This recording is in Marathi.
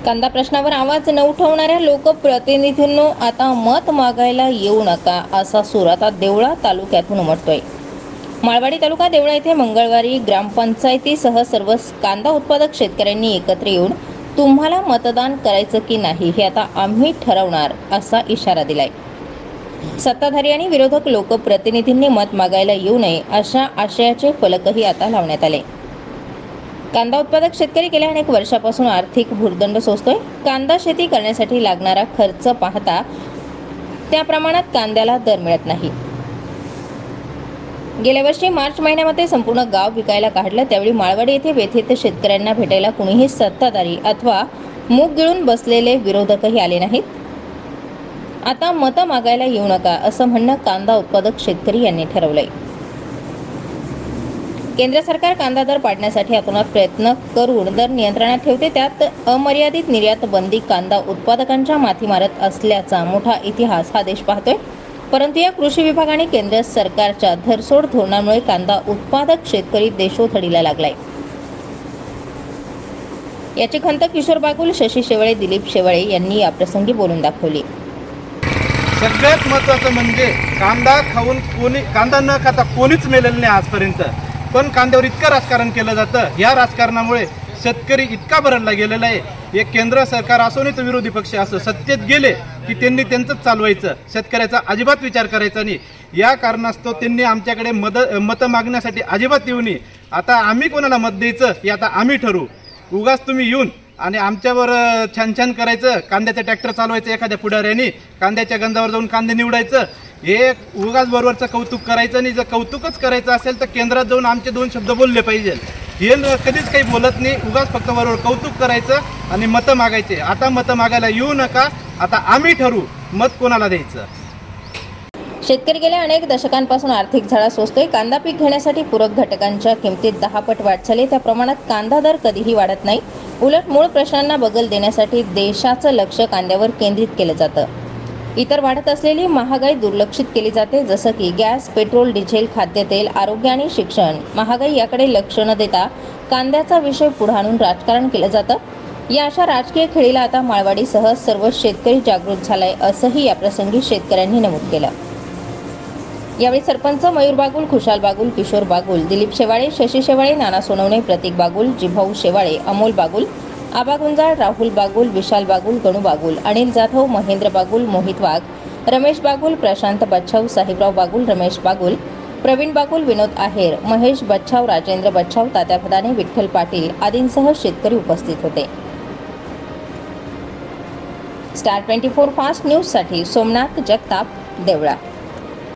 कांदा प्रश्नावर आवाज न उठवणाऱ्या लोकप्रतिनिधींनो आता मत मागायला येऊ नका असा सूर आता देवळा तालुक्यातून उमटतोय। माळवाडी तालुका देवळा येथे मंगळवारी ग्रामपंचायतीसह सर्व कांदा उत्पादक शेतकऱ्यांनी एकत्र येऊन तुम्हाला मतदान करायचं की नाही हे आता आम्ही ठरवणार असा इशारा दिलाय। सत्ताधारी आणि विरोधक लोकप्रतिनिधींनी मत मागायला येऊ नये अशा आशयाचे फलकही आता लावण्यात आले। कांदा उत्पादक शेतकरी गेल्या अनेक वर्षापासून आर्थिक भुर्दंड सोसतोय। कांदा शेती करण्यासाठी लागणारा खर्च पाहता त्या प्रमाणात कांद्याला दर मिळत नाही। गेल्या वर्षी मार्च महिन्यामध्ये संपूर्ण गाव विकायला काढलं, त्यावेळी माळवाडी येथे व्यथित शेतकऱ्यांना भेटायला कुणीही सत्ताधारी अथवा मूग गिळून बसलेले विरोधकही आले नाहीत। आता मतं मागायला येऊ नका असं म्हणणं कांदा उत्पादक शेतकरी यांनी ठरवलंय। केंद्र सरकार कांदा दर पाडण्यासाठी अतोनात प्रयत्न करून दर नियंत्रणात ठेवते, त्यात अमर्यादित निर्यात बंदी कांदा उत्पादकांच्या माथी मारत असल्याचा मोठा इतिहास हा देश पाहतोय। परंतु या कृषी विभागाने केंद्र सरकारच्या धरसोड धोरणामुळे कांदा उत्पादक शेतकरी देशोधडीला लागलाय। याची खंत किशोर बागुल, शशी शेवाळे, दिलीप शेवाळे यांनी याप्रसंगी बोलून दाखवली। सगळ्यात महत्त्वाचं म्हणजे कांदा खाऊन कांदा न खाता कोणीच मेलेलं नाही आजपर्यंत, पण कांद्यावर इतकं राजकारण केलं जातं। या राजकारणामुळे शेतकरी इतका भरडला गेलेला आहे। हे केंद्र सरकार असो नाही तर विरोधी पक्ष असो, सत्तेत गेले की त्यांनी त्यांचंच चालवायचं, शेतकऱ्याचा अजिबात विचार करायचा नाही। या कारणास्तव त्यांनी आमच्याकडे मतं मागण्यासाठी अजिबात येऊ नये। आता आम्ही कोणाला मत द्यायचं हे आता आम्ही ठरवू। उगाच तुम्ही येऊन आणि आमच्यावर छान छान करायचं, कांद्याचं ट्रॅक्टर चालवायचं एखाद्या पुढाऱ्याने, कांद्याच्या गंधावर जाऊन कांदे निवडायचं, हे उगाच बरोबरचं कौतुक करायचं नाही। जर कौतुकच करायचं असेल तर केंद्रात जाऊन आमचे 2 शब्द बोलले पाहिजे। हे कधीच काही बोलत नाही, उगाच फक्त बरोबर कौतुक करायचं आणि मतं मागायचे। आता मतं मागायला येऊ नका, आता आम्ही ठरवू मत कोणाला द्यायचं। शेतकरी गेल्या अनेक दशकांपासून आर्थिक झळा सोसतोय। कांदा पीक घेण्यासाठी पूरक घटकांच्या किमतीत 10 पट वाढ झाली, त्या प्रमाणात कांदा दर कधीही वाढत नाही। उलट मूळ प्रश्नांना बगल देण्यासाठी देशाचं लक्ष कांद्यावर केंद्रित केलं जातं। इतर वाढत असलेली महागाई दुर्लक्षित केली जाते, जसं की गॅस, पेट्रोल, डिझेल, खाद्यतेल, आरोग्य आणि शिक्षण। महागाई याकडे लक्ष न देता कांद्याचा विषय पुढे आणून राजकारण केलं जातं। या अशा राजकीय खेळीला आता माळवाडीसह सर्व शेतकरी जागृत झालाय असंही याप्रसंगी शेतकऱ्यांनी नमूद केलं। यावेळी सरपंच मयूर बागुल, खुशाल बागुल, किशोर बागुल, दिलीप शेवाळे, शशी शेवाळे, नाना सोनवणे, प्रतीक बागुल, जिभाऊ शेवाळे, अमोल बागुल, आबा गुंजाळ, राहुल बागुल, विशाल बागुल, गणू बागुल, अनिल जाधव, महेंद्र बागुल, मोहित वाघ, रमेश बागुल, प्रशांत बच्छाव, साहेबराव बागुल, रमेश बागुल, प्रवीण बागुल, विनोद आहेर, महेश बच्छाव, राजेंद्र बच्छाव, तात्या भदाने, विठ्ठल पाटील आदींसह शेतकरी उपस्थित होते। स्टार 24 फास्ट न्यूजसाठी सोमनाथ जगताप, देवळा।